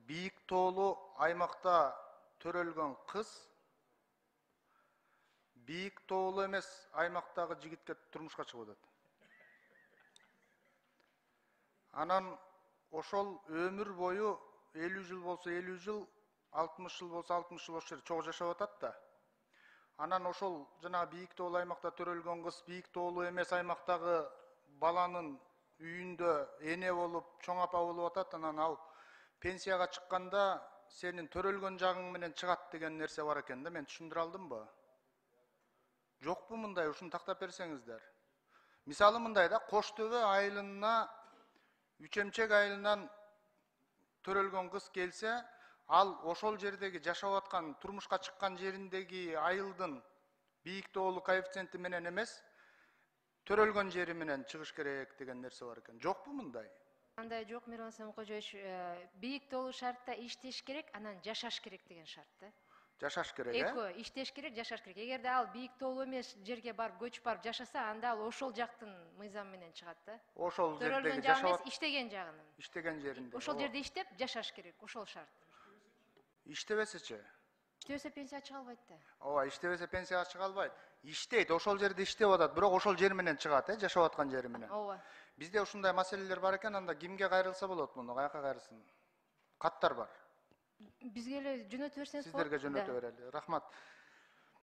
Бийик тоолуу аймакта төрөлгөн кыз бийик тоолуу эмес аймактагы жигитке турмушка чыгып атат. Анан ошол өмүр бою 50 жыл болсо 50 жыл, 60 жыл болсо 60 жыл ошол жерде чогуу жашап атат да. Анан ошол жана бийик тоолуу аймакта төрөлгөн кыз бийик тоолуу эмес аймактагы баланын үйүндө эне болуп, чоң апа болуп атат. Анан ал пенсияга чыкканда сенин төрөлгөн жагың менен чыгат деген нерсе бар экен да. Мен түшүндүрө алдымбы? Жокпу мындай? Ушуну тактап берсеңиздер. Мисалы мындай да, Кош Төбө айылына Үчемчек айылынан төрөлгөн кыз келсе, ал ошол жердеги жашап аткан, турмушка чыккан жериндеги айылдын бийик тоолуу коэффициенти менен эмес, төрөлгөн жери менен чыгыш керек деген нерсе бар экен. Жокпу мындай? Андай жок, Мирлан Самкожоевич, бийик тоолуу шартта иштеш керек, анан жашаш керек деген шарт да. Жашаш керек, Экөө иштеш керек, жашаш керек. Эгерде ал бийик тоолуу эмес жерге барып көчүп барып жашаса, анда ал ошол жактын мыйзамы менен чыгат да. Ошол жердеги Төрөлгөн жагы эмес, иштеген жагынын. иштеген жеринде. Ошол жерде иштеп жашаш керек, ошол шарт. Иштебесечи? İştese pensiya çıga albayт да. Ооба, иштебесе пенсияга чыга албайт. Иштейт, ошол жерде иштеп атат, бирок ошол жер менен чыгат, жашап аткан жери менен. Ооба. Бизде ушундай маселелер бар экен, анда кимге кайрылса болот муну? Каяка кайрылсын? Каттар бар. Бизге эле жөнөтүп берсеңиз болот. Сиздерге жөнөтө берели. Рахмат.